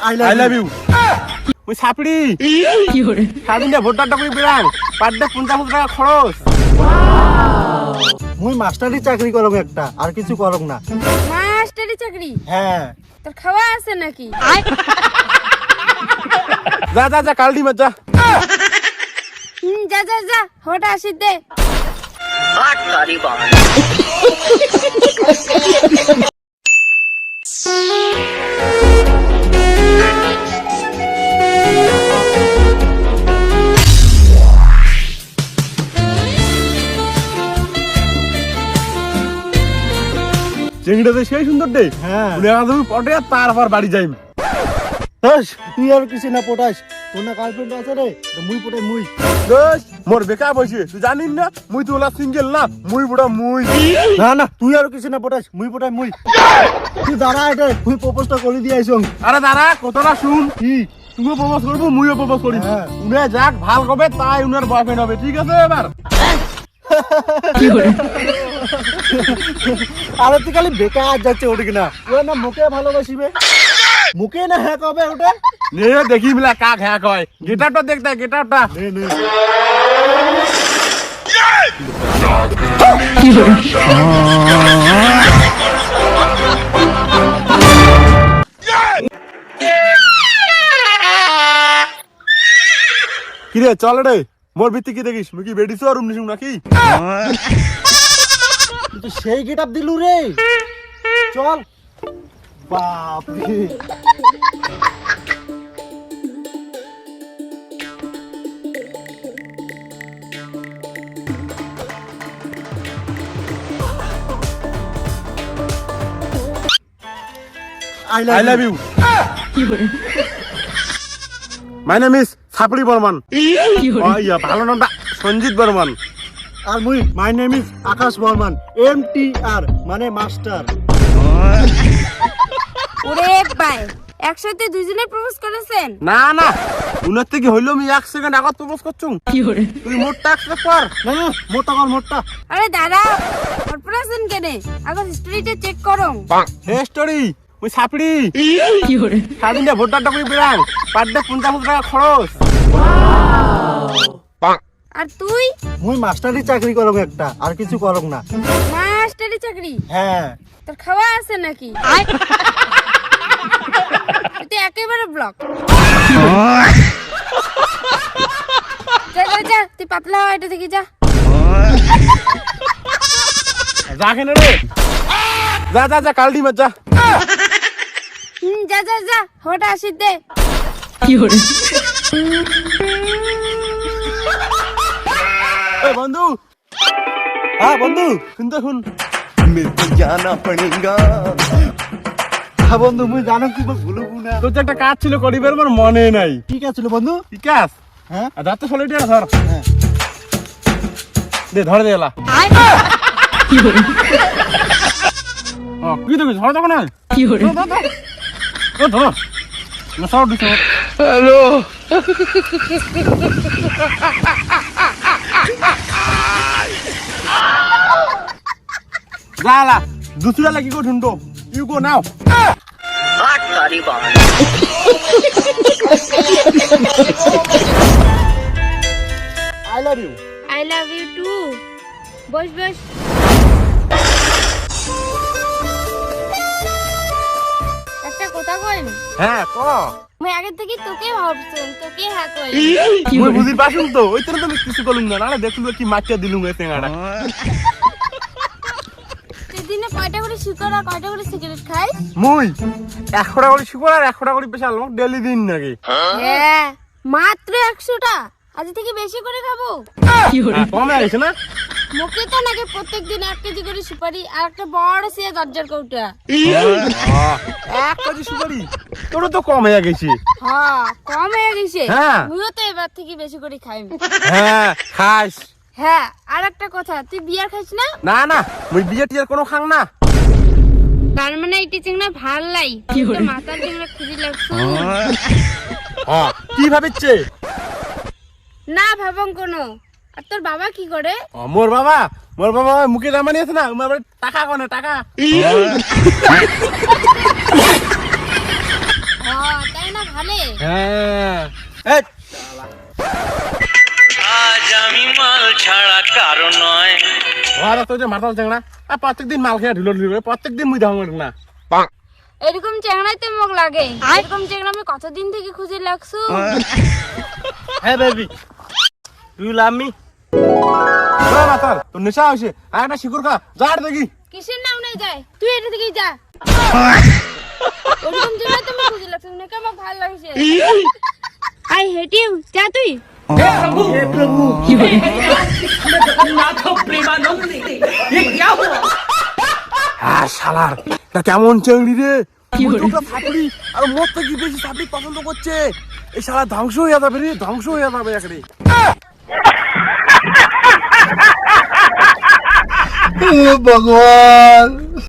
I love you ওই ছাপড়ি সারাদিন ভোটারটা করে বেড়ান পার ডে 50 টাকা খরচ। মুই মাস্টারি চাকরি করব একটা, আর কিছু করব না। মাস্টারি চাকরি? হ্যাঁ। তোর খাওয়া আছে নাকি? যা যা যা কালডি মত যা। যা যা যা হোটা আসি দে। हट तारी बात। চেংড়াতে সেই সুন্দর দে। হ্যাঁ। তুমি পটে তারপর বাড়ি যাইম। দোষ তুই আর কিছু না পটাস, তোর না গার্লফ্রেন্ড আছে রে, তো মুই পটাই মুই। দোষ মোর বেকার বসে তুই জানিস না মুই তো ওলা সিঙ্গেল না, মুই বুড়া মুই। না না তুই আর কিছু না পটাস, মুই পটাই মুই। তুই দাঁড়া, এটা মুই প্রপোজটা করে দিয়ে আইছং। আরে দাঁড়া কথাটা শুন, কি? তুমিও প্রপোজ করবো মুইও প্রপোজ করি। হ্যাঁ। উনি যাক ভাল কবে তাই উনার বয়ফ্রেন্ড হবে, ঠিক আছে? এবার আরে তুই খালি বেকার যাচ্ছে ওটা কিনা, ওরা না মুখে ভালোবাসিবে, মুখে না হ্যাঁ কবে ওটা। নে দেখি মিলা কাক হ্যাঁ কয়। গিটারটা দেখতে গিটারটা। নে নে কিরে চল রে, মোর ভিত্তি কি দেখিস? মুই কি বেডিস আর উমনিস নাকি? তুই তো সেই গেট আপ দিলু রে, চল। বাপ রে, I love you. My name is ছাপড়ি Barman. ইয়া ভালো নামটা সঞ্জিত বর্মন। আর মুই my name is Akash Barman, MTR মানে মাস্টার। ওরে ভাই, একসাথে দুইজনে প্রপোজ করেছেন? না না উনার থেকে হইলো আমি 1 সেকেন্ড আগত প্রপোজ করছুম। তুই মোরটা অ্যাকসেপ্ট কর। না না মোটা কর মোটা। আরে দাদা, কর্পোরেশন কেনে? আগে হিস্ট্রিটা চেক করো। হে স্টোরি ওই ছাপড়ি সারাদিন ভোটারটা করে বেড়ান পার ডে 50 টাকা খরচ। আর তুই? মুই মাস্টারি চাকরি করব একটা, আর কিছু করব না। মাস্টারি চাকরি? হ্যাঁ। তোর খাওয়া আছে নাকি? তুই একেবারে ব্লক। যা যা যা, তুই পাতলা হয় এটা থেকে যা। যা কেন রে, যা যা যা কালডি মত যা। যা যা যা হোটা আসি দে। এ বন্ধু, হ্যাঁ বন্ধু। শুনতে শুন। मेरे जाना पड़ेगा। হ্যাঁ বন্ধু, মুই জানো কি ভুলবো না। তোর যে একটা কাজ ছিল করিবার আমার মনে নাই। ঠিক আছে বন্ধু। ঠিক আছে? হ্যাঁ যা তো সলিটিয়ার ধর। হ্যাঁ। দে ধরে দে এলা। কি দেখিস ধর তখন কি হরে ধর না সব দিছ। হ্যালো জালা दूसरा लगी को ढूंढो। You go now. हट तारी बात। I love you. I love you too. Boss boss. একটা কথা কইন। হ্যাঁ ক মই আগে থেকে তোকে ভাবছেন, তোকে হ্যাঁ কই। মুই বুঝি পাছুম তো ওই তোর তো আমি কিছু কলুম না না দেখুম কি মাটিয়া দিলুম এ তেঙ্গাটা। দিনে কয়টা করে শিকড় আর কয়টা করে সিগারেট খাই? মুই 100 টাকা করে শুকর আর 100 টাকা করে পেশাল মোক ডেইলি দিন নাকি। হ্যাঁ মাত্র 100টা, আজ থেকে বেশি করে খাবো। কমে গেছে না? মুখে তো নাকি প্রত্যেকদিন 1 কেজি করে সুপারি আর একটা বড় সিয়া দরজার কৌটা। 1 কেজি সুপারি তোর তো কম হয়ে গেছে। হ্যাঁ কম হয়ে গেছে। হ্যাঁ। মুইও তো এবার থেকে বেশি করে খাই। হ্যাঁ খাস। হ্যাঁ আর একটা কথা, তুই বিয়ার খাইছ না? না না মুই বিয়ে টিয়ার কোনো খাং না। তার মানে এই চিংড়া ভাল লাই, তোর মাথার চিংড়া খুঁজি লাগছো। হ্যাঁ কি ভাবিচ্ছে? না ভাবং কোনো। আর তোর বাবা কি করে? মোর বাবা মুখে জামা নিয়েছে না, আমার টাকা কোনে টাকা। হ্যাঁ তাই না এই ঘরে তো যে মাতাল চেংড়া আর প্রত্যেকদিন মাল খেয়ে ঢুলো ঢুলো প্রত্যেকদিন মুই ধাম না এরকম চেংড়াই তো মোক লাগে এরকম চেংড়া আমি কতদিন থেকে খুঁজে লাগছু হ্যাঁ বেবি ইউ লাভ মি মাতাল তোর নেশা হয়েছে আর একটা শিকুর খা যা আর দেখি কিসের নাম নাই যায় তুই এটা থেকেই যা এরকম চেংড়া তুমি খুঁজে লাগছু নাকি আমার ভালো লাগছে আই হেট ইউ যা তুই হ্যাঁ শালার এটা কেমন চেংড়ি রে ছাপড়ি আর মোর তো কি বেশি ছাপড়ি পছন্দ করছে এই শালা ধ্বংস হয়ে যাবে রে ধ্বংস হয়ে যাবে একরে ভগবান